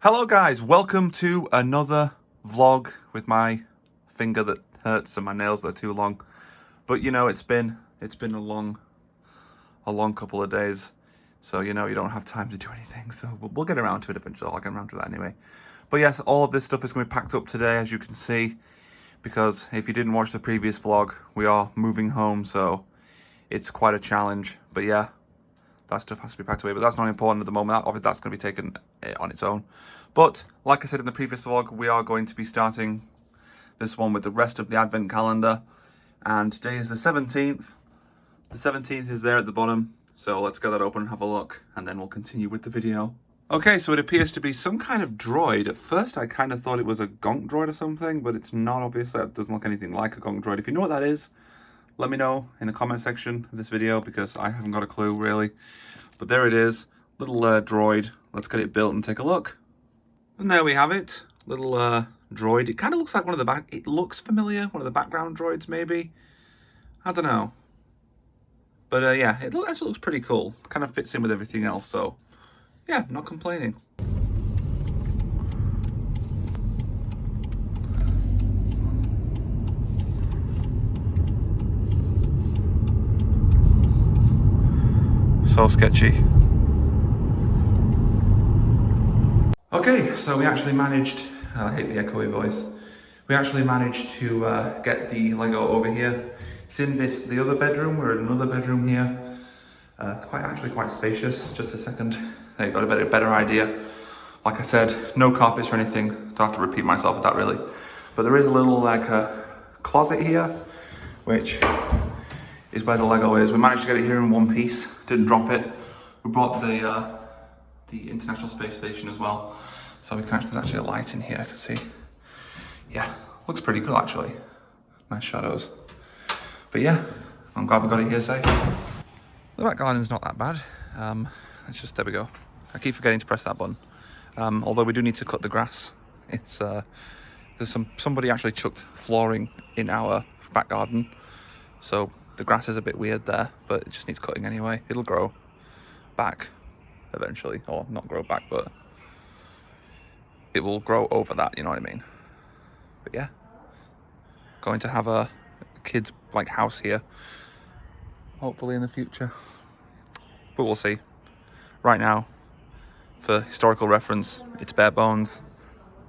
Hello guys, welcome to another vlog with my finger that hurts and my nails that are too long. But you know, it's been a long couple of days. So you know, you don't have time to do anything. So we'll get around to it eventually. I'll get around to that anyway. But yes, all of this stuff is going to be packed up today, as you can see, because if you didn't watch the previous vlog, we are moving home, so it's quite a challenge. But yeah, that stuff has to be packed away, but that's not important at the moment. Obviously, that's going to be taken on its own. But like I said in the previous vlog, we are going to be starting this one with the rest of the advent calendar. And today is the 17th. The 17th is there at the bottom. So let's get that open and have a look, and then we'll continue with the video. Okay, so it appears to be some kind of droid. At first, I kind of thought it was a gonk droid or something, but it's not, obviously. It doesn't look anything like a gonk droid. If you know what that is, let me know in the comment section of this video, because I haven't got a clue really. But there it is, little droid. Let's get it built and take a look. And there we have it, little droid. It kind of looks like one of the it looks familiar, one of the background droids maybe. I don't know. But yeah, it actually looks pretty cool. Kind of fits in with everything else, so yeah, not complaining. So sketchy. Okay, so we actually managed, I hate the echoey voice, we actually managed to get the Lego over here. It's in the other bedroom. We're in another bedroom here. It's actually quite spacious. Just a second, there you got a better idea. Like I said, no carpets or anything. Don't have to repeat myself with that really. But there is a little like a closet here, which is where the Lego is. We managed to get it here in one piece, didn't drop it. We brought the International Space Station as well. So there's actually a light in here, I can see. Yeah, looks pretty cool actually. Nice shadows. But yeah, I'm glad we got it here safe. The back garden's not that bad. It's just, there we go. I keep forgetting to press that button. Although we do need to cut the grass. It's there's somebody actually chucked flooring in our back garden. So the grass is a bit weird there, but it just needs cutting anyway. It'll grow back eventually, or not grow back, but it will grow over that, you know what I mean? But yeah, going to have a kid's like house here, hopefully in the future, but we'll see. Right now, for historical reference, it's bare bones.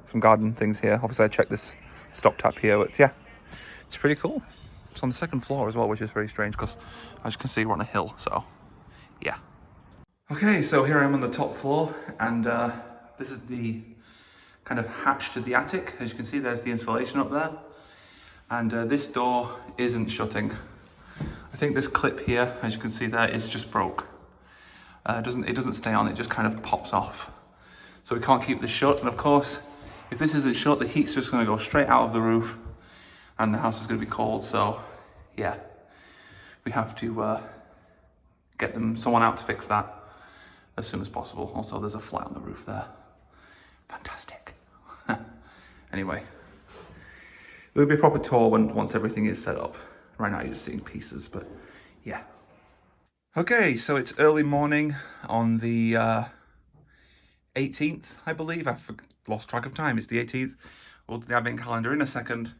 Some garden things here. Obviously I checked this stop tap here, but yeah, it's pretty cool. It's on the second floor as well, which is very strange because as you can see, we're on a hill, so yeah. Okay, so here I am on the top floor, and this is the kind of hatch to the attic. As you can see, there's the insulation up there, and this door isn't shutting. I think this clip here, as you can see there, is just broke. It doesn't stay on, it just kind of pops off. So we can't keep this shut, and of course, if this isn't shut, the heat's just gonna go straight out of the roof, and the house is gonna be cold, so yeah. We have to get someone out to fix that as soon as possible. Also, there's a flat on the roof there. Fantastic. Anyway, there'll be a proper tour once everything is set up. Right now, you're just seeing pieces, but yeah. Okay, so it's early morning on the 18th, I believe. I've lost track of time. It's the 18th. We'll do the advent calendar in a second,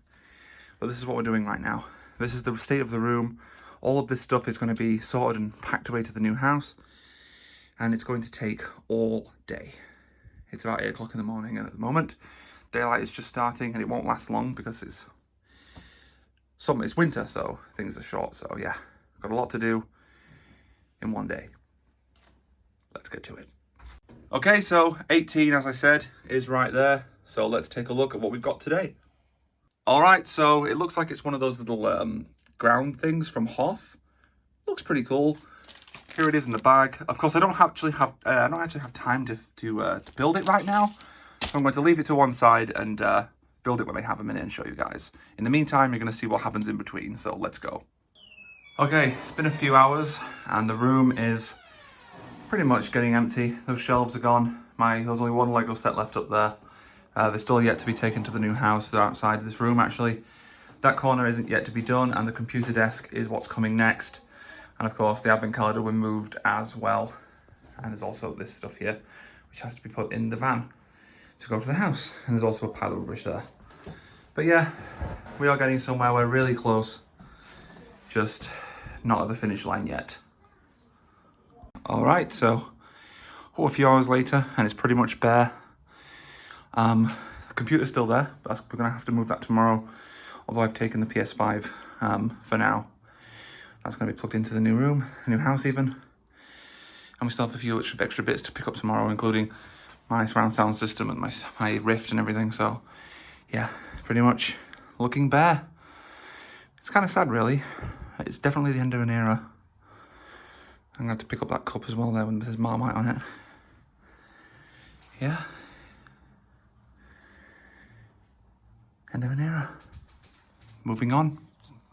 but this is what we're doing right now. This is the state of the room. All of this stuff is going to be sorted and packed away to the new house, and it's going to take all day. It's about 8 o'clock in the morning at the moment. Daylight is just starting, and it won't last long because it's winter, so things are short. So yeah, got a lot to do in one day. Let's get to it. Okay, so 18, as I said, is right there. So let's take a look at what we've got today. All right, so it looks like it's one of those little ground things from Hoth. Looks pretty cool. Here it is in the bag. Of course, I don't actually have time to build it right now. So I'm going to leave it to one side and build it when I have a minute and show you guys. In the meantime, you're going to see what happens in between. So let's go. Okay, it's been a few hours and the room is pretty much getting empty. Those shelves are gone. There's only one Lego set left up there. They're still yet to be taken to the new house. They're outside of this room actually. That corner isn't yet to be done, and the computer desk is what's coming next. And of course, the advent calendar we moved as well. And there's also this stuff here, which has to be put in the van. to go to the house. And there's also a pile of rubbish there. But yeah, we are getting somewhere. We're really close. Just not at the finish line yet. All right, so a few hours later, and it's pretty much bare. The computer's still there, but we're gonna have to move that tomorrow. Although I've taken the PS5 for now. That's gonna be plugged into the new room, the new house even. And we still have a few extra bits to pick up tomorrow, including my surround sound system and my Rift and everything. So yeah, pretty much looking bare. It's kind of sad, really. It's definitely the end of an era. I'm gonna have to pick up that cup as well there when there's Marmite on it. Yeah. End of an era. Moving on,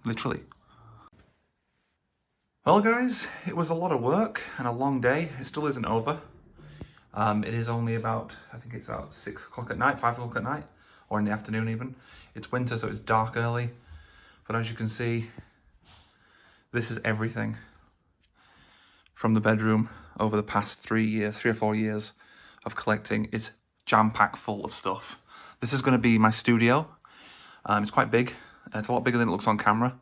literally. Well guys, it was a lot of work and a long day. It still isn't over. It is only about, I think it's about 6 o'clock at night, 5 o'clock at night, or in the afternoon even. It's winter, so it's dark early. But as you can see, this is everything from the bedroom over the past 3 or 4 years of collecting. It's jam-packed full of stuff. This is going to be my studio. It's quite big. It's a lot bigger than it looks on camera.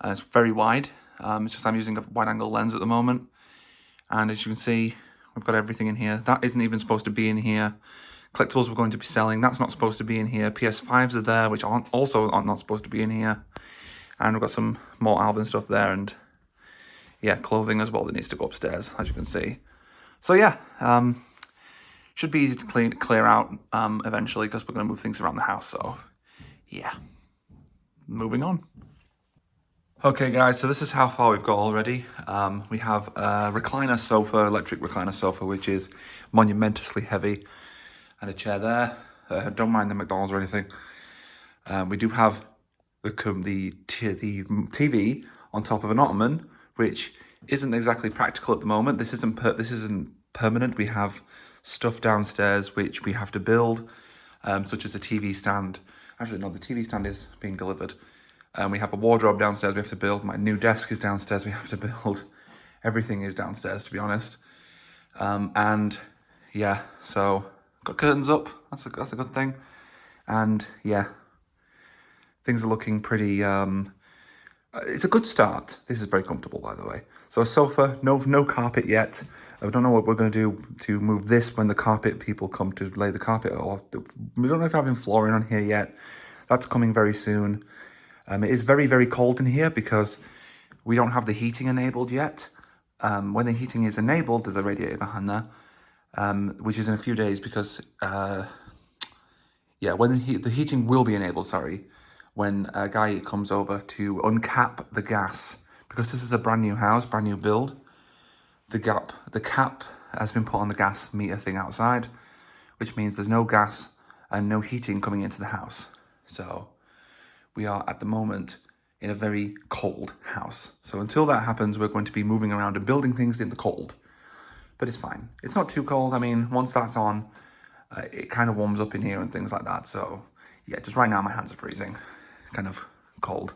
It's very wide. It's just I'm using a wide-angle lens at the moment. And as you can see, we've got everything in here. That isn't even supposed to be in here. Collectibles we're going to be selling. That's not supposed to be in here. PS5s are there, which aren't not supposed to be in here. And we've got some more album stuff there, and yeah, clothing as well that needs to go upstairs, as you can see. So yeah, should be easy to clear out eventually, because we're going to move things around the house. So yeah, moving on. Okay guys, so this is how far we've got already. We have a recliner sofa, electric recliner sofa, which is monumentously heavy, and a chair there. Don't mind the McDonald's or anything. We do have the TV on top of an ottoman, which isn't exactly practical at the moment. This isn't permanent. We have stuff downstairs which we have to build, such as a TV stand. Actually, no, the TV stand is being delivered. We have a wardrobe downstairs we have to build. My new desk is downstairs we have to build. Everything is downstairs, to be honest. And yeah, so got curtains up. That's a good thing. And yeah, things are looking pretty. It's a good start. This is very comfortable, by the way. So a sofa, no carpet yet. I don't know what we're going to do to move this when the carpet people come to lay the carpet. Or we don't know if we're having flooring on here yet. That's coming very soon. It is very, very cold in here because we don't have the heating enabled yet. When the heating is enabled, there's a radiator behind there, which is in a few days because, yeah, when the heating will be enabled, sorry, when a guy comes over to uncap the gas, because this is a brand new house, brand new build. The cap has been put on the gas meter thing outside, which means there's no gas and no heating coming into the house. So we are at the moment in a very cold house. So until that happens, we're going to be moving around and building things in the cold. But it's fine. It's not too cold. I mean, once that's on, it kind of warms up in here and things like that. So yeah, just right now my hands are freezing, kind of cold.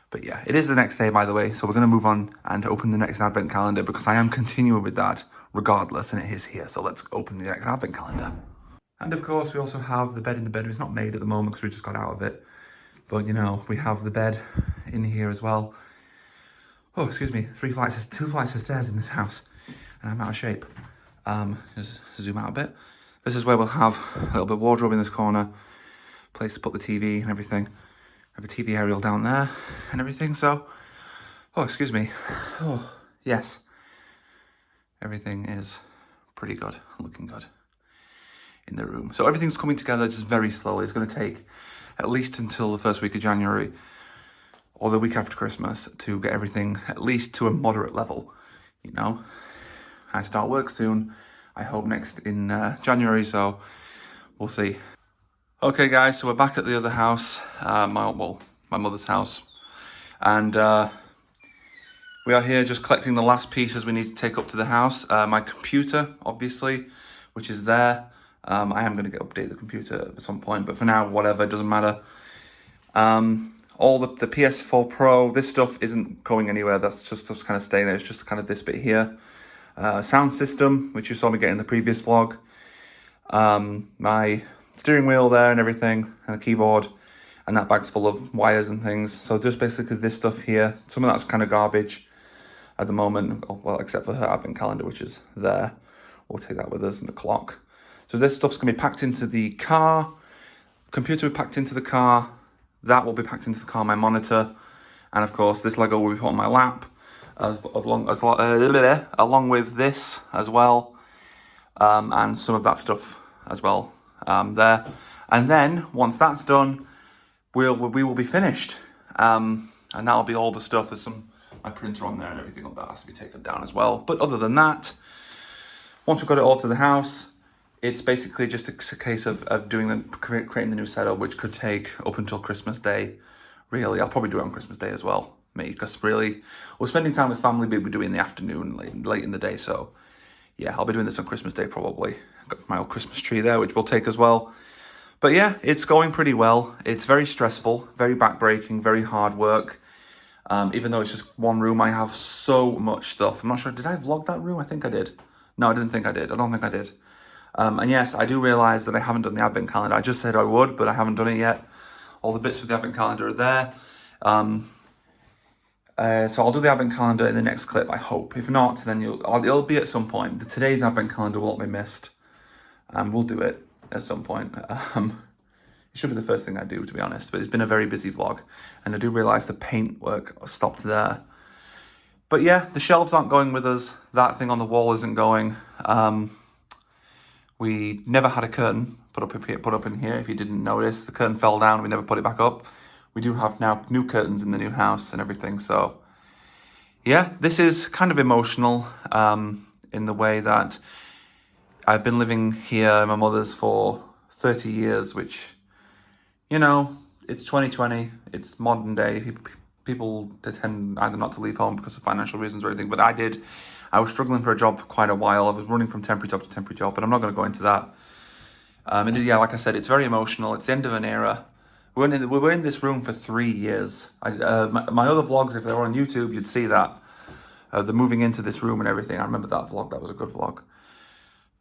But yeah, it is the next day, by the way. So we're going to move on and open the next advent calendar because I am continuing with that regardless, and it is here. So let's open the next advent calendar. And of course, we also have the bed in the bedroom. It's not made at the moment because we just got out of it. But you know, we have the bed in here as well. Oh, excuse me, 2 flights of stairs in this house, and I'm out of shape. Just zoom out a bit. This is where we'll have a little bit of wardrobe in this corner, place to put the TV and everything. Have a TV aerial down there and everything. So, oh, excuse me. Oh, yes. Everything is pretty good, looking good in the room. So everything's coming together just very slowly. It's going to take at least until the first week of January or the week after Christmas to get everything at least to a moderate level, you know. I start work soon, I hope next in January, so we'll see. Okay guys, so we're back at the other house, my mother's house, and we are here just collecting the last pieces we need to take up to the house. My computer, obviously, which is there. I am going to update the computer at some point, but for now, whatever, it doesn't matter. All the PS4 Pro, this stuff isn't going anywhere. That's just kind of staying there. It's just kind of this bit here. Sound system, which you saw me get in the previous vlog. my steering wheel there and everything, and the keyboard, and that bag's full of wires and things. So just basically this stuff here. Some of that's kind of garbage at the moment, well, except for her advent calendar, which is there. We'll take that with us, and the clock. So this stuff's going to be packed into the car. Computer will be packed into the car. That will be packed into the car, my monitor. And of course, this Lego will be put on my lap, along with this as well. And some of that stuff as well there. And then, once that's done, we will be finished. And that'll be all the stuff. There's my printer on there and everything like that has to be taken down as well. But other than that, once we've got it all to the house, it's basically just a case of creating the new setup, which could take up until Christmas Day. Really, I'll probably do it on Christmas Day as well, me, because really, we're spending time with family, but we do it in the afternoon, late in the day. So yeah, I'll be doing this on Christmas Day probably. Got my old Christmas tree there, which we'll take as well. But yeah, it's going pretty well. It's very stressful, very backbreaking, very hard work. Even though it's just one room, I have so much stuff. I'm not sure, did I vlog that room? I think I did. No, I didn't think I did. I don't think I did. And yes, I do realise that I haven't done the advent calendar. I just said I would, but I haven't done it yet. All the bits of the advent calendar are there. So I'll do the advent calendar in the next clip, I hope. If not, then it'll be at some point. Today's advent calendar will not be missed. We'll do it at some point. It should be the first thing I do, to be honest. But it's been a very busy vlog. And I do realise the paint work stopped there. But yeah, the shelves aren't going with us. That thing on the wall isn't going. We never had a curtain put up in here. If you didn't notice, the curtain fell down. We never put it back up. We do have now new curtains in the new house and everything. So yeah, this is kind of emotional in the way that I've been living here in my mother's for 30 years, which, you know, it's 2020. It's modern day. People tend either not to leave home because of financial reasons or anything, but I did. I was struggling for a job for quite a while. I was running from temporary job to temporary job, but I'm not going to go into that. And yeah, like I said, it's very emotional. It's the end of an era. We were in this room for 3 years. My other vlogs, if they were on YouTube, you'd see that. The moving into this room and everything. I remember that vlog. That was a good vlog.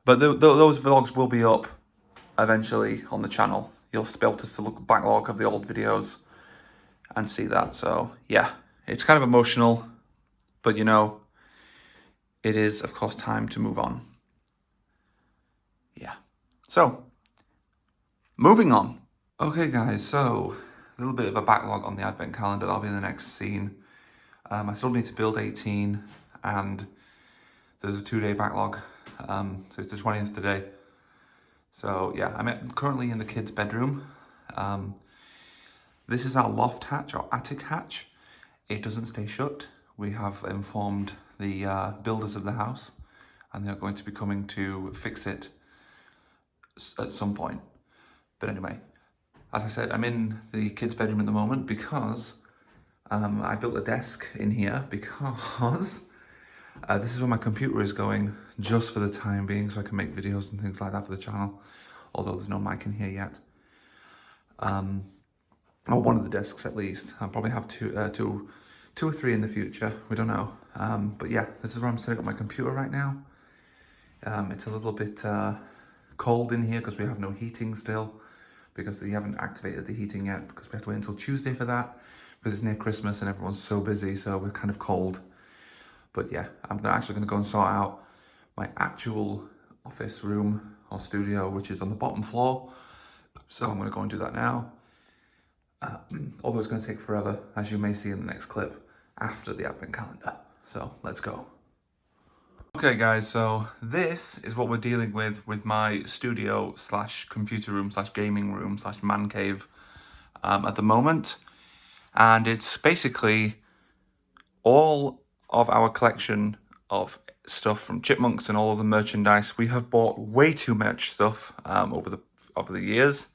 But those vlogs will be up eventually on the channel. You'll be able to look at the backlog of the old videos and see that. So yeah, it's kind of emotional, but you know, it is of course time to move on. Yeah. So moving on. Okay guys, so a little bit of a backlog on the advent calendar. That'll be in the next scene. I still need to build 18 and there's a 2-day backlog. So it's the 20th today. So yeah, I'm currently in the kids' bedroom. This is our loft hatch or attic hatch. It doesn't stay shut. We have informed the builders of the house and they're going to be coming to fix it at some point. But anyway, as I said, I'm in the kids' bedroom at the moment because I built a desk in here because this is where my computer is going just for the time being, so I can make videos and things like that for the channel, although there's no mic in here yet. Or one of the desks at least. I'll probably have two or three in the future, we don't know. But yeah, this is where I'm setting up my computer right now. It's a little bit cold in here because we have no heating still, because we haven't activated the heating yet, because we have to wait until Tuesday for that, because it's near Christmas and everyone's so busy, so we're kind of cold. But yeah, I'm actually going to go and sort out my actual office room or studio, which is on the bottom floor. So I'm going to go and do that now. Although it's going to take forever, as you may see in the next clip after the advent calendar. So let's go. Okay guys, so this is what we're dealing with my studio slash computer room slash gaming room slash man cave at the moment. And it's basically all of our collection of stuff from Chipmunks and all of the merchandise. We have bought way too much stuff over the years.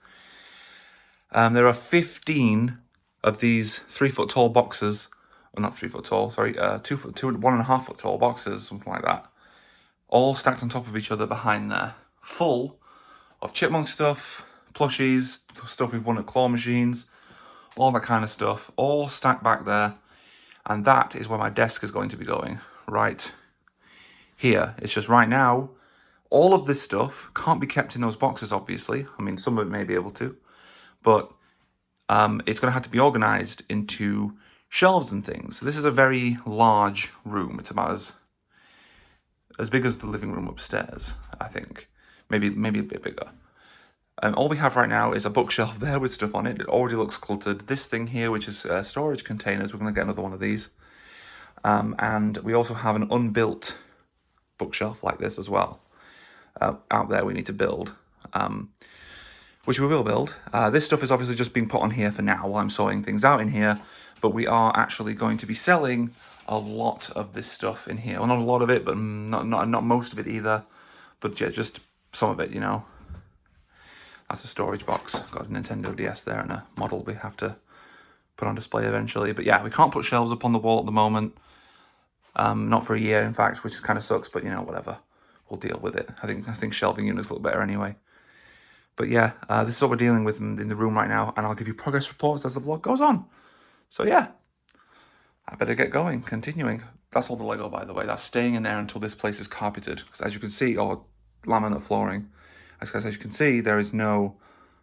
There are 15 of these 3-foot tall boxes, well, not 3 foot tall, sorry, 1.5 foot tall boxes, something like that, all stacked on top of each other behind there, full of Chipmunk stuff, plushies, stuff we've won at claw machines, all that kind of stuff, all stacked back there. And that is where my desk is going to be going, right here. It's just right now, All of this stuff can't be kept in those boxes, obviously. I mean, some of it may be able to, but it's going to have to be organized into shelves and things. So this is a very large room. It's about as big as the living room upstairs, I think. Maybe a bit bigger. And all we have right now is a bookshelf there with stuff on it. It already looks cluttered. This thing here, which is storage containers, we're going to get another one of these. And we also have an unbuilt bookshelf like this as well. Out there we need to build, which we will build. This stuff is obviously just being put on here for now while I'm sorting things out in here, but we are actually going to be selling a lot of this stuff in here. Well, not a lot of it, but not most of it either, but just some of it, you know. That's a storage box. Got a Nintendo DS there and a model we have to put on display eventually. But yeah, we can't put shelves up on the wall at the moment. Not for a year, in fact, which kind of sucks, but you know, whatever. We'll deal with it. I think shelving units look better anyway. But yeah, this is what we're dealing with in the room right now, and I'll give you progress reports as the vlog goes on. So yeah, I better get going, continuing. That's all the Lego, by the way. That's staying in there until this place is carpeted. Because as you can see, or laminate flooring. As you can see, there is no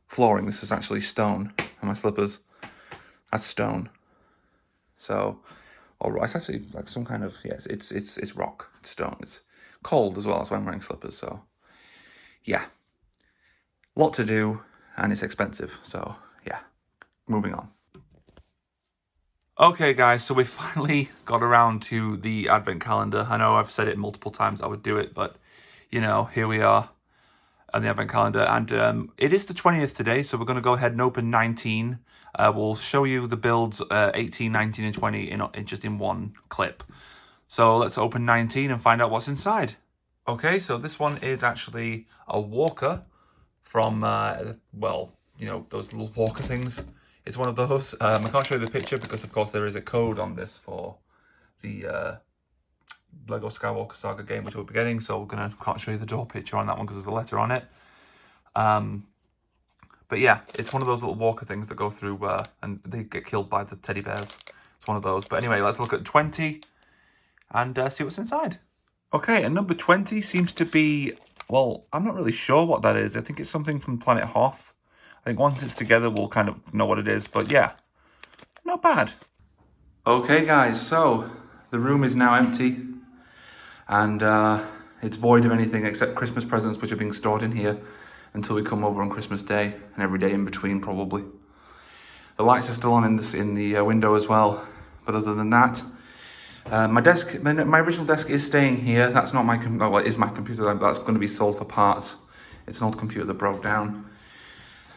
flooring. This is actually stone. And my slippers, that's stone. So, or it's actually like some kind of, yes, it's rock, it's stone. It's cold as well, so I'm wearing slippers. So yeah, lot to do, and it's expensive. So yeah, moving on. Okay guys, so we finally got around to the advent calendar. I know I've said it multiple times I would do it, but you know, here we are on the advent calendar, and it is the 20th today, so we're going to go ahead and open 19. We'll show you the builds 18, 19, and 20 in one clip. So let's open 19 and find out what's inside. Okay, so this one is actually a walker from, well, you know, those little walker things. It's one of those. I can't show you the picture because, of course, there is a code on this for the Lego Skywalker Saga game, which we'll be getting. So can't show you the door picture on that one because there's a letter on it. But yeah, it's one of those little walker things that go through and they get killed by the teddy bears. It's one of those. But anyway, let's look at 20 and see what's inside. Okay, and number 20 seems to be, well, I'm not really sure what that is. I think it's something from Planet Hoth. I think once it's together, we'll kind of know what it is. But yeah, not bad. Okay, guys, so the room is now empty. And it's void of anything except Christmas presents, which are being stored in here until we come over on Christmas Day and every day in between, probably. The lights are still on in the window as well. But other than that, my original desk is staying here. That's not my computer. Well, it is my computer. That's going to be sold for parts. It's an old computer that broke down.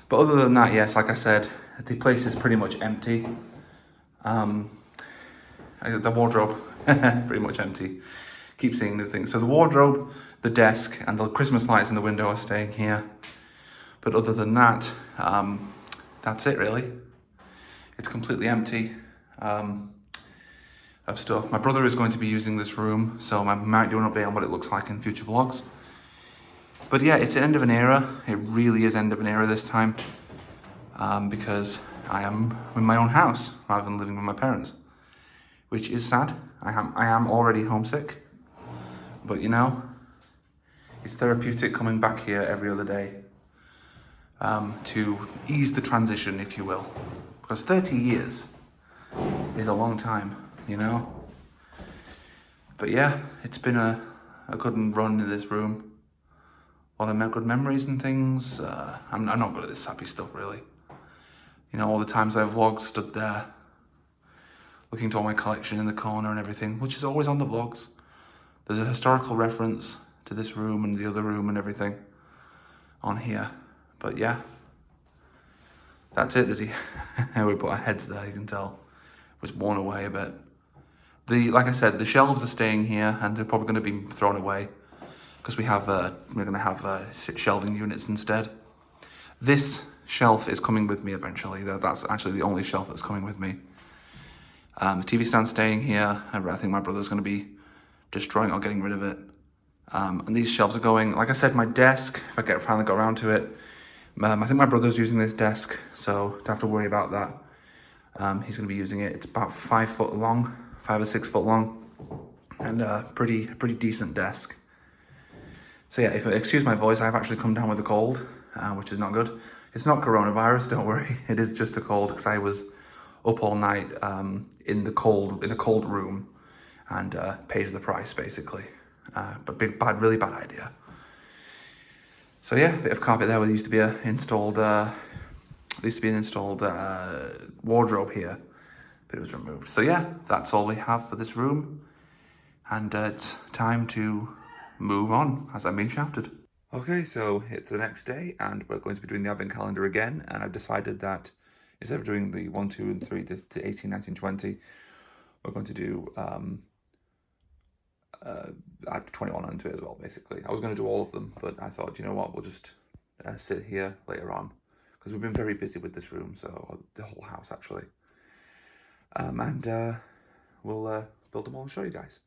But other than that, yes, like I said, the place is pretty much empty. The wardrobe, pretty much empty. Keep seeing new things. So the wardrobe, the desk, and the Christmas lights in the window are staying here. But other than that, that's it really. It's completely empty of stuff. My brother is going to be using this room, so I might do an update on what it looks like in future vlogs. But yeah, it's the end of an era. It really is end of an era this time, because I am in my own house rather than living with my parents, which is sad. I am already homesick, but you know, it's therapeutic coming back here every other day to ease the transition, if you will, because 30 years is a long time, you know. But yeah, it's been a good run in this room. A lot of good memories and things. I'm not good at this sappy stuff, really. You know, all the times I've vlogged, stood there, looking to all my collection in the corner and everything, which is always on the vlogs. There's a historical reference to this room and the other room and everything on here. But yeah, that's it. We put our heads there, you can tell. It was worn away a bit. Like I said, the shelves are staying here and they're probably going to be thrown away because we're going to have shelving units instead. This shelf is coming with me eventually. That's actually the only shelf that's coming with me. The TV stand's staying here. I think my brother's going to be destroying or getting rid of it. And these shelves are going, like I said, my desk, if I finally got around to it, I think my brother's using this desk, so don't have to worry about that. He's going to be using it. It's about 5 foot long, 5 or 6 foot long, and a pretty decent desk. So yeah, if excuse my voice, I've actually come down with a cold, which is not good. It's not coronavirus, don't worry. It is just a cold because I was up all night in a cold room and paid the price basically. But really bad idea. So yeah, bit of carpet there. There used to be an installed wardrobe here, but it was removed. So yeah, that's all we have for this room, and it's time to move on, as I've been shouted. Okay, so it's the next day, and we're going to be doing the advent calendar again, and I've decided that instead of doing the 1, 2, and 3, the 18, 19, 20, we're going to do add 21 onto it as well, basically. I was going to do all of them, but I thought, you know what, we'll just sit here later on, because we've been very busy with this room, so the whole house, actually. And we'll build them all and show you guys.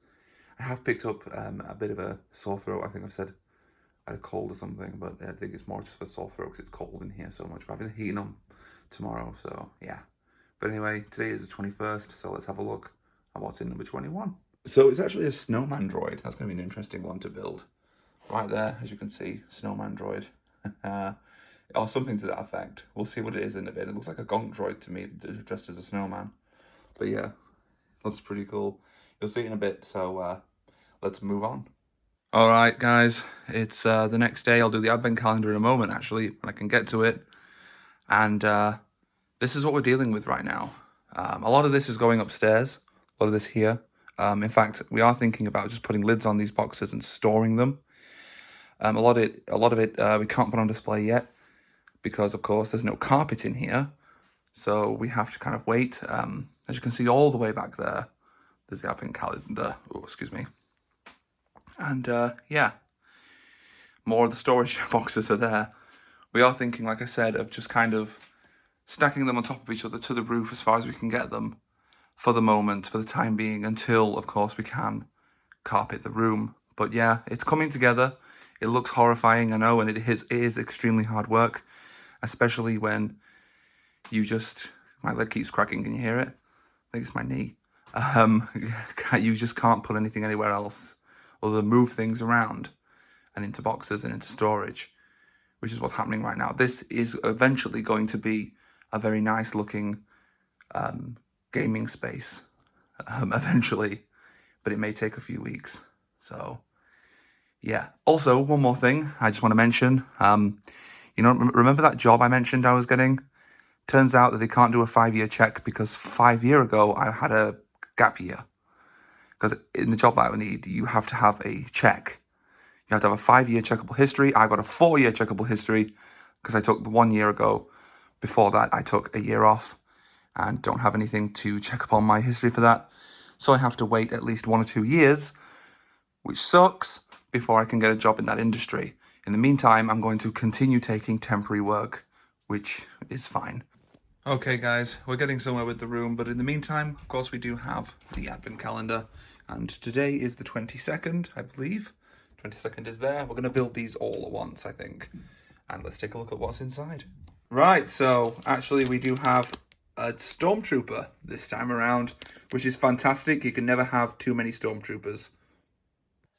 I have picked up a bit of a sore throat. I think I've said I had a cold or something, but I think it's more just for sore throat because it's cold in here so much. But having the heating on tomorrow, so yeah. But anyway, today is the 21st, so let's have a look at what's in number 21. So it's actually a snowman droid. That's going to be an interesting one to build. Right there, as you can see, snowman droid. Or something to that effect. We'll see what it is in a bit. It looks like a gonk droid to me, dressed as a snowman. But yeah, looks pretty cool. You'll see it in a bit, so let's move on. All right, guys, it's the next day. I'll do the advent calendar in a moment, actually, when I can get to it. And this is what we're dealing with right now. A lot of this is going upstairs, a lot of this here. In fact, we are thinking about just putting lids on these boxes and storing them. A lot of it we can't put on display yet because, of course, there's no carpet in here. So we have to kind of wait. As you can see all the way back there, there's the advent calendar. Oh, excuse me. And yeah, more of the storage boxes are there. We are thinking, like I said, of just kind of stacking them on top of each other to the roof as far as we can get them for the moment, for the time being, until, of course, we can carpet the room. But yeah, it's coming together. It looks horrifying, I know, and it is extremely hard work, especially when you just... My leg keeps cracking, can you hear it? I think it's my knee. You just can't put anything anywhere else other than move things around and into boxes and into storage, which is what's happening right now. This is eventually going to be a very nice looking gaming space, eventually, but it may take a few weeks. So yeah. Also, one more thing I just want to mention. You know, remember that job I mentioned I was getting? Turns out that they can't do a 5-year check because 5 years ago I had a gap year. Because in the job that I need, you have to have a check. You have to have a 5-year checkable history. I got a 4-year checkable history because I took the 1 year ago. Before that, I took a year off and don't have anything to check upon my history for that. So I have to wait at least 1 or 2 years, which sucks, before I can get a job in that industry. In the meantime, I'm going to continue taking temporary work, which is fine. Okay, guys, we're getting somewhere with the room, but in the meantime, of course, we do have the advent calendar. And today is the 22nd, I believe. 22nd is there. We're going to build these all at once, I think. And let's take a look at what's inside. Right, so actually we do have a stormtrooper this time around, which is fantastic. You can never have too many stormtroopers.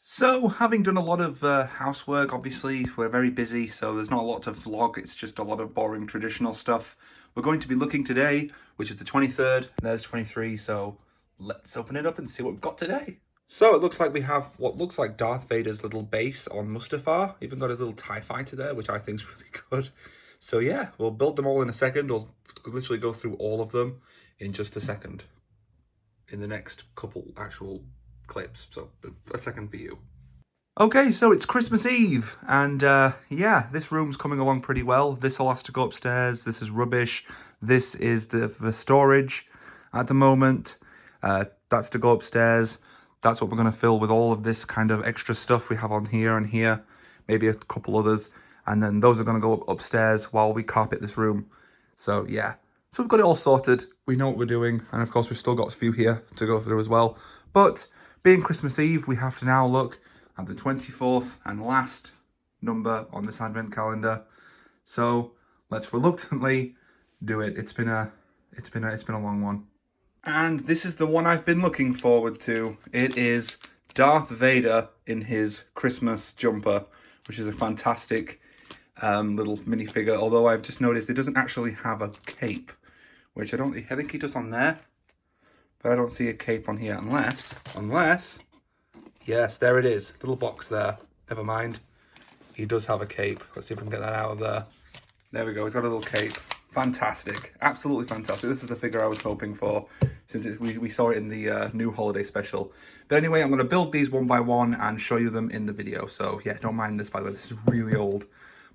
So, having done a lot of housework, obviously, we're very busy, so there's not a lot to vlog. It's just a lot of boring traditional stuff. We're going to be looking today, which is the 23rd, and there's 23, so let's open it up and see what we've got today. So it looks like we have what looks like Darth Vader's little base on Mustafar. Even got his little TIE fighter there, which I think is really good. So yeah, we'll build them all in a second. We'll literally go through all of them in just a second. In the next couple actual clips, so a second for you. Okay, so it's Christmas Eve, and yeah, this room's coming along pretty well. This all has to go upstairs. This is rubbish. This is the storage at the moment. That's to go upstairs. That's what we're going to fill with all of this kind of extra stuff we have on here and here, maybe a couple others, and then those are going to go upstairs while we carpet this room. So yeah, so we've got it all sorted. We know what we're doing, and of course we've still got a few here to go through as well. But being Christmas Eve, we have to now look at the 24th and last number on this advent calendar. So let's reluctantly do it. It's been a long one. And this is the one I've been looking forward to. It is Darth Vader in his Christmas jumper, which is a fantastic little minifigure. Although I've just noticed it doesn't actually have a cape, which I think he does on there, but I don't see a cape on here unless, yes, there it is, little box there. Never mind, he does have a cape. Let's see if we can get that out of there. There we go, he's got a little cape. Fantastic, absolutely fantastic. This is the figure I was hoping for since we saw it in the new holiday special. But anyway, I'm going to build these one by one and show you them in the video. So yeah, don't mind this, by the way, this is really old.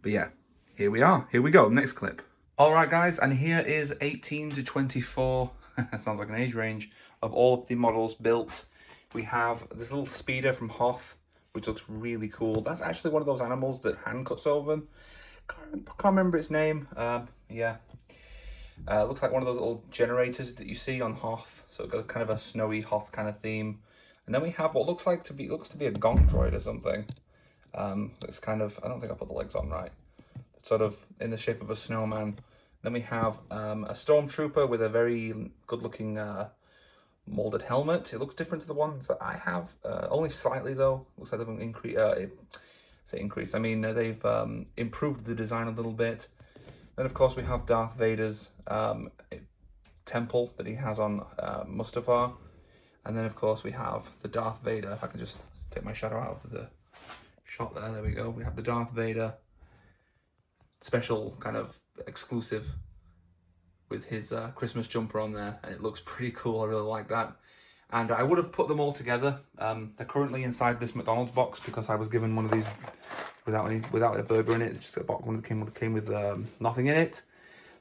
But yeah, here we are, here we go, next clip. All right guys, and here is 18 to 24, that sounds like an age range, of all of the models built. We have this little speeder from Hoth, which looks really cool. That's actually one of those animals that hand cuts over. Can't remember its name. Yeah. Looks like one of those little generators that you see on Hoth. So it's got kind of a snowy Hoth kind of theme. And then we have what looks to be a gonk droid or something. It's kind of, I don't think I put the legs on right. It's sort of in the shape of a snowman. Then we have a stormtrooper with a very good looking molded helmet. It looks different to the ones that I have, only slightly though. Looks like they've increased. I mean, they've improved the design a little bit. Then of course we have Darth Vader's temple that he has on Mustafar. And then of course we have the Darth Vader. If I can just take my shadow out of the shot there we go. We have the Darth Vader special kind of exclusive with his Christmas jumper on there, and it looks pretty cool. I really like that. And I would have put them all together. They're currently inside this McDonald's box because I was given one of these without a burger in it. It's just a box, one that came with nothing in it.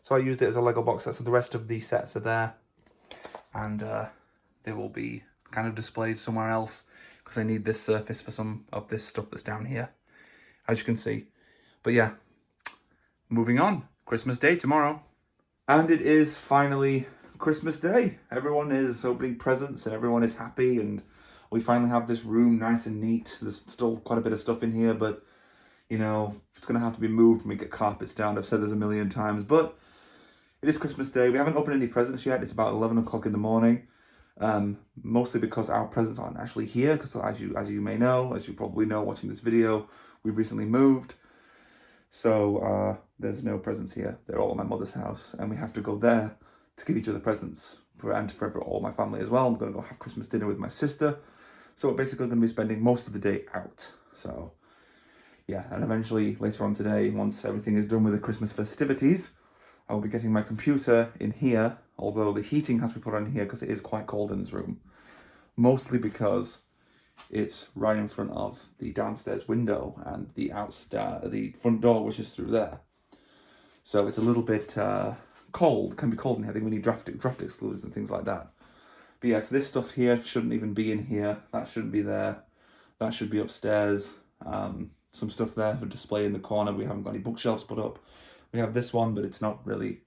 So I used it as a Lego box set. So the rest of these sets are there, and they will be kind of displayed somewhere else because I need this surface for some of this stuff that's down here, as you can see. But yeah, moving on. Christmas Day tomorrow. And it is finally Christmas Day. Everyone is opening presents and everyone is happy, and we finally have this room nice and neat. There's still quite a bit of stuff in here, but you know, it's gonna have to be moved when we get carpets down. I've said this a million times, but it is Christmas Day. We haven't opened any presents yet. It's about 11 o'clock in the morning. Mostly because our presents aren't actually here, because as you may know, as you probably know watching this video, we've recently moved. So there's no presents here. They're all at my mother's house, and we have to go there to give each other presents, and for all my family as well. I'm going to go have Christmas dinner with my sister. So we're basically going to be spending most of the day out. So yeah, and eventually later on today, once everything is done with the Christmas festivities, I'll be getting my computer in here, although the heating has to be put on here because it is quite cold in this room. Mostly because it's right in front of the downstairs window and the front door, which is through there. So it's a little bit cold, can be cold in here. I think we need draft excluders and things like that. But yeah, so this stuff here shouldn't even be in here. That shouldn't be there. That should be upstairs. Some stuff there for display in the corner. We haven't got any bookshelves put up. We have this one, but it's not really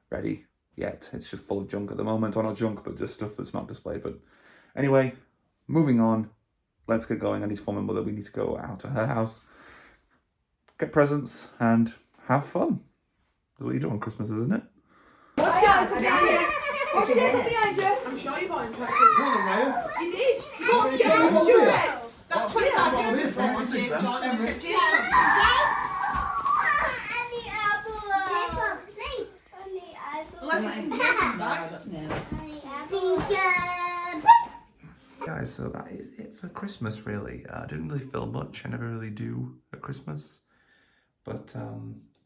ready yet. It's just full of junk at the moment. Or not junk, but just stuff that's not displayed. But anyway, moving on. Let's get going. I need to inform my mother we need to go out to her house, get presents, and have fun. That's what you do on Christmas, isn't it? What's going behind you? I'm sure you bought him tracking. You did. You bought him shoe red. That's 25 pounds. Guys, so that is it for Christmas, really. I didn't really film much. I never really do at Christmas. But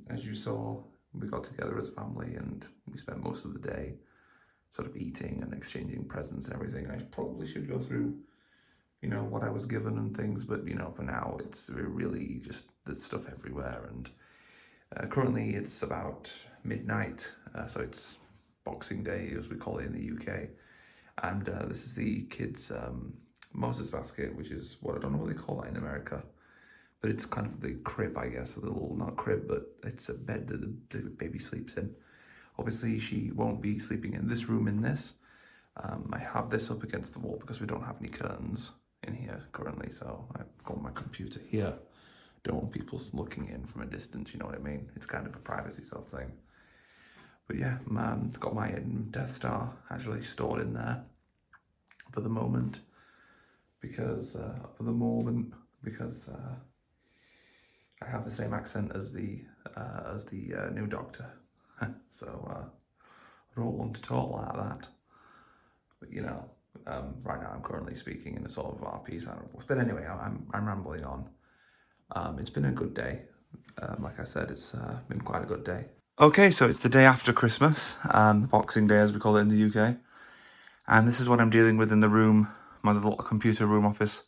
as you saw, we got together as a family and we spent most of the day sort of eating and exchanging presents and everything. I probably should go through, you know, what I was given and things, but you know, for now, it's really just there's stuff everywhere. And currently it's about midnight, so it's Boxing Day, as we call it in the UK. And this is the kids' Moses basket, which is what I don't know what they call that in America, but it's kind of the crib, I guess, a little, not crib, but it's a bed that the baby sleeps in. Obviously, she won't be sleeping in this room in this. I have this up against the wall because we don't have any curtains in here currently, so I've got my computer here. Don't want people looking in from a distance, you know what I mean? It's kind of a privacy sort of thing. But yeah, I've got my Death Star actually stored in there for the moment because I have the same accent as the new Doctor, so I don't want to talk like that. But you know, right now I'm currently speaking in a sort of RP sound voice. But anyway, I'm rambling on. It's been a good day. Like I said, it's been quite a good day. Okay, so it's the day after Christmas, Boxing Day as we call it in the UK. And this is what I'm dealing with in the room, my little computer room office.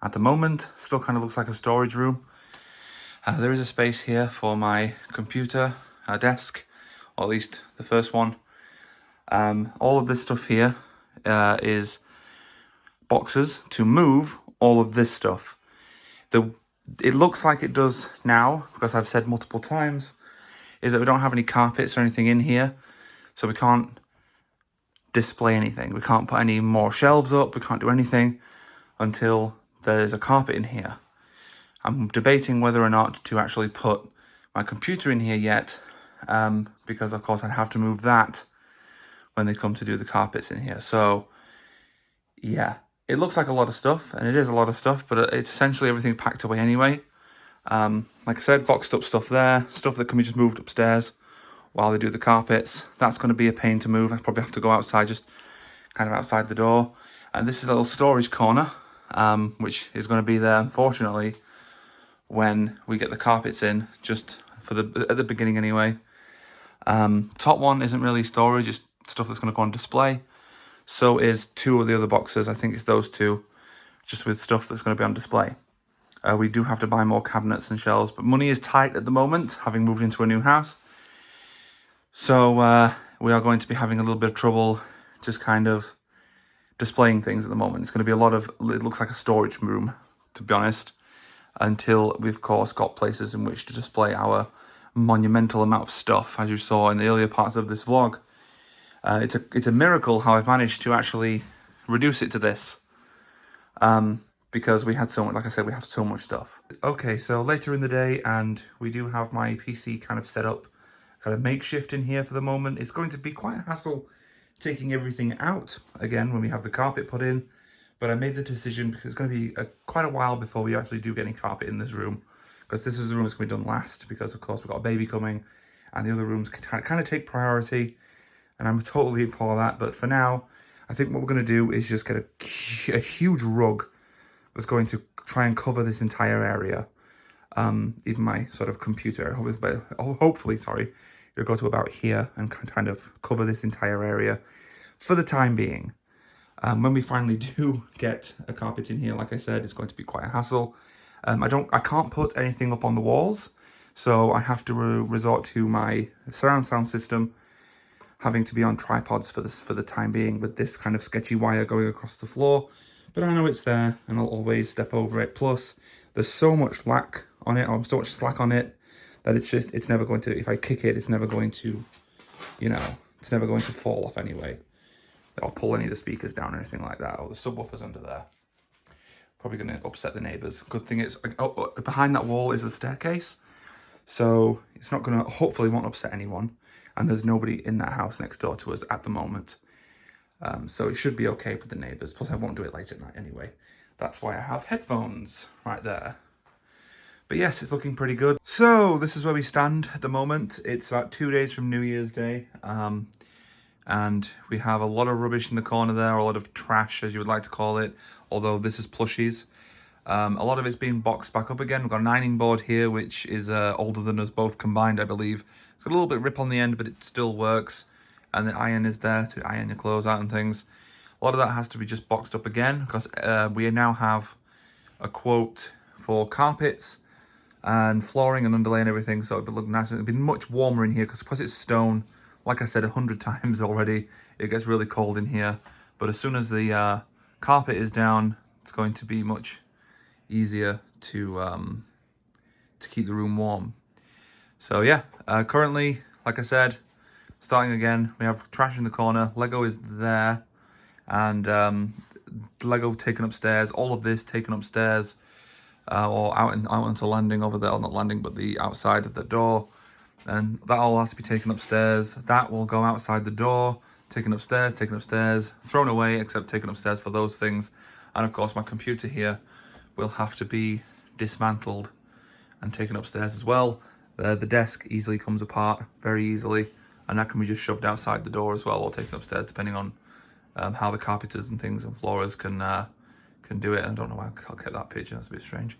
At the moment, still kind of looks like a storage room. There is a space here for my computer, desk, or at least the first one. All of this stuff here is boxes to move all of this stuff. It looks like it does now, because I've said multiple times, is that we don't have any carpets or anything in here, so we can't display anything. We can't put any more shelves up, we can't do anything until there's a carpet in here. I'm debating whether or not to actually put my computer in here yet, because of course I'd have to move that when they come to do the carpets in here. So yeah, it looks like a lot of stuff, and it is a lot of stuff, but it's essentially everything packed away anyway. Like I said, boxed up stuff there, stuff that can be just moved upstairs while they do the carpets. That's going to be a pain to move. I probably have to go outside, just kind of outside the door. And this is a little storage corner, which is going to be there, unfortunately, when we get the carpets in, just for at the beginning anyway. Top one isn't really storage, it's stuff that's going to go on display. So is two of the other boxes. I think it's those two, just with stuff that's going to be on display. We do have to buy more cabinets and shelves, but money is tight at the moment, having moved into a new house. So we are going to be having a little bit of trouble just kind of displaying things at the moment. It's going to be a lot of, it looks like a storage room, to be honest, until we've of course got places in which to display our monumental amount of stuff, as you saw in the earlier parts of this vlog. It's a miracle how I've managed to actually reduce it to this, because we had so much, like I said, we have so much stuff. Okay, so later in the day, and we do have my PC kind of set up, kind of makeshift in here for the moment. It's going to be quite a hassle taking everything out again when we have the carpet put in, but I made the decision because it's going to be quite a while before we actually do get any carpet in this room, because this is the room that's going to be done last, because of course we've got a baby coming and the other rooms kind of take priority, and I'm totally for that. But for now, I think what we're going to do is just get a huge rug that's going to try and cover this entire area. Even my sort of computer, hopefully, sorry, it'll go to about here and kind of cover this entire area for the time being. When we finally do get a carpet in here, like I said, it's going to be quite a hassle. I can't put anything up on the walls, so I have to resort to my surround sound system having to be on tripods for the time being, with this kind of sketchy wire going across the floor. But I know it's there, and I'll always step over it. Plus, there's so much slack on it, or so much slack on it, that it's never going to, if I kick it, it's never going to, you know, it's never going to fall off anyway. Or pull any of the speakers down or anything like that, or the subwoofers under there. Probably going to upset the neighbours. Good thing it's, behind that wall is the staircase, so it's not going to, hopefully won't upset anyone. And there's nobody in that house next door to us at the moment. So it should be okay with the neighbours. Plus I won't do it late at night anyway. That's why I have headphones right there. But yes, it's looking pretty good. So this is where we stand at the moment. It's about 2 days from New Year's Day. And we have a lot of rubbish in the corner there, a lot of trash, as you would like to call it. Although this is plushies. A lot of it's being boxed back up again. We've got an ironing board here, which is older than us both combined, I believe. It's got a little bit of rip on the end, but it still works. And the iron is there to iron your clothes out and things. A lot of that has to be just boxed up again, because we now have a quote for carpets and flooring and underlay and everything, so it'd look nice. It'd be much warmer in here, because it's stone. Like I said 100 times already, it gets really cold in here. But as soon as the carpet is down, it's going to be much easier to keep the room warm. So yeah, currently, like I said, starting again, we have trash in the corner. Lego is there, and Lego taken upstairs. All of this taken upstairs, or out onto landing over there. Or not landing, but the outside of the door. And that all has to be taken upstairs. That will go outside the door, taken upstairs, thrown away, except taken upstairs for those things. And of course, my computer here will have to be dismantled and taken upstairs as well. The desk easily comes apart, very easily, and that can be just shoved outside the door as well or taken upstairs, depending on how the carpenters and things and floorers can do it. I don't know why I'll get that picture, that's a bit strange.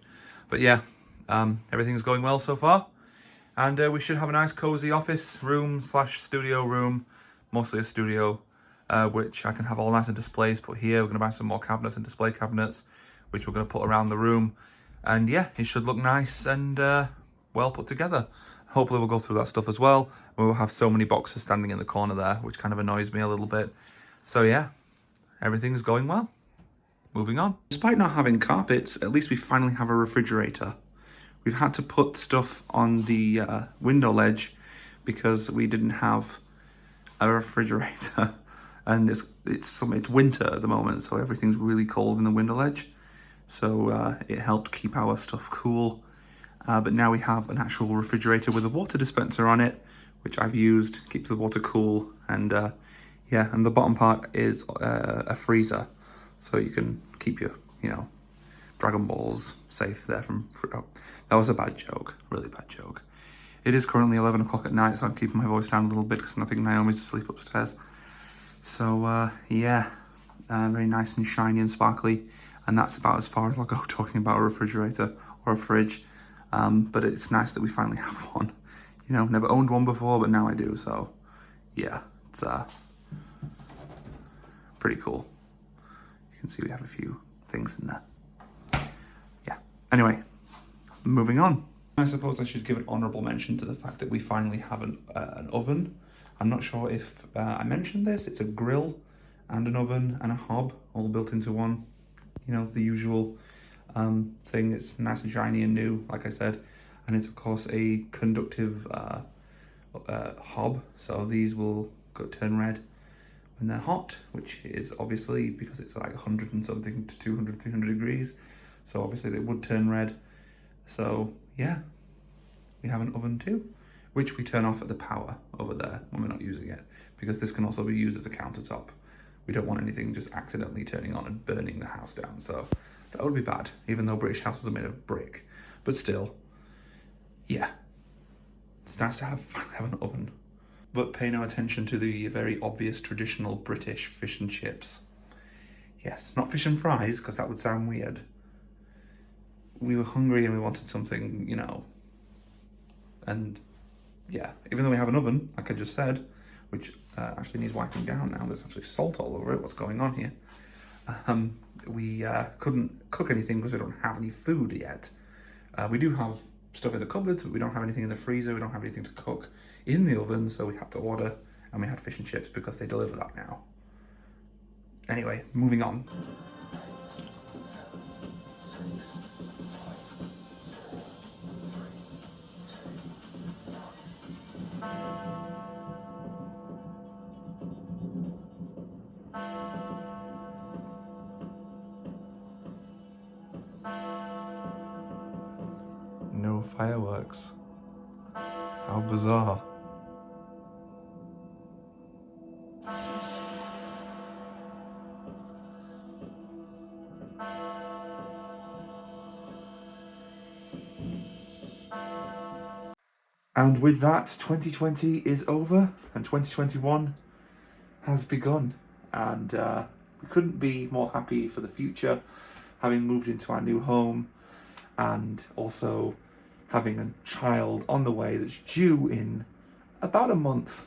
But yeah, everything's going well so far. And we should have a nice cozy office room / studio room, mostly a studio, which I can have all nice displays put here. We're going to buy some more cabinets and display cabinets, which we're going to put around the room. And yeah, it should look nice and well put together. Hopefully we'll go through that stuff as well. We will have so many boxes standing in the corner there, which kind of annoys me a little bit. So yeah, everything's going well. Moving on. Despite not having carpets, at least we finally have a refrigerator. We've had to put stuff on the window ledge because we didn't have a refrigerator. And it's winter at the moment, so everything's really cold in the window ledge. So it helped keep our stuff cool. But now we have an actual refrigerator with a water dispenser on it, which I've used, keeps the water cool. And yeah, and the bottom part is a freezer. So you can keep your, Dragon Balls safe there from... Oh, that was a bad joke, really bad joke. It is currently 11 o'clock at night, so I'm keeping my voice down a little bit because I think Naomi's asleep upstairs. So yeah, very nice and shiny and sparkly. And that's about as far as I'll go talking about a refrigerator or a fridge. But it's nice that we finally have one. Never owned one before, but now I do. So yeah, it's pretty cool. You can see we have a few things in there. Yeah, anyway, moving on. I suppose I should give an honourable mention to the fact that we finally have an oven. I'm not sure if I mentioned this. It's a grill and an oven and a hob all built into one. The usual thing. It's nice and shiny and new, like I said. And it's, of course, a conductive hob. So these will turn red when they're hot, which is obviously because it's like 100 and something to 200, 300 degrees. So obviously they would turn red. So yeah, we have an oven too, which we turn off at the power over there when we're not using it, because this can also be used as a countertop. We don't want anything just accidentally turning on and burning the house down. So that would be bad, even though British houses are made of brick. But still, yeah, it's nice to have an oven. But pay no attention to the very obvious traditional British fish and chips. Yes, not fish and fries, because that would sound weird. We were hungry and we wanted something, and yeah, even though we have an oven, like I just said, which actually needs wiping down now. There's actually salt all over it. What's going on here? We couldn't cook anything because we don't have any food yet. We do have stuff in the cupboards, but we don't have anything in the freezer. We don't have anything to cook in the oven, so we had to order, and we had fish and chips because they deliver that now. Anyway, moving on. No fireworks. How bizarre. And with that, 2020 is over and 2021 has begun. And we couldn't be more happy for the future, having moved into our new home and also having a child on the way that's due in about a month.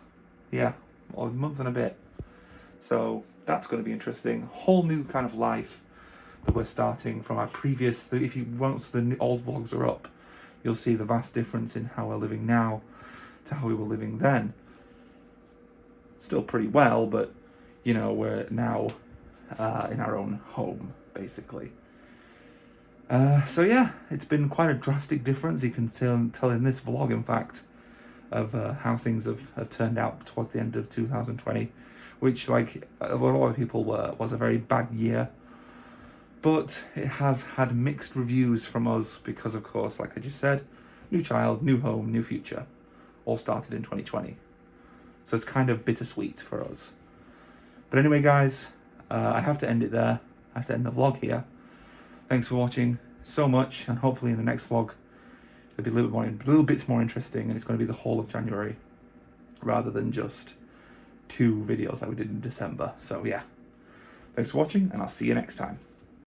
Yeah, or a month and a bit. So that's going to be interesting. Whole new kind of life that we're starting from our previous. Once the old vlogs are up, you'll see the vast difference in how we're living now to how we were living then. Still pretty well, but we're now in our own home, basically. So yeah, it's been quite a drastic difference. You can tell in this vlog, in fact, of how things have turned out towards the end of 2020, which, like a lot of people was a very bad year. But it has had mixed reviews from us because, of course, like I just said, new child, new home, new future, all started in 2020. So it's kind of bittersweet for us. But anyway, guys, I have to end it there. I have to end the vlog here. Thanks for watching so much, and hopefully in the next vlog It'll be a little bits more interesting, and it's going to be the whole of January rather than just 2 videos like we did in December. So yeah, thanks for watching, and I'll see you next time.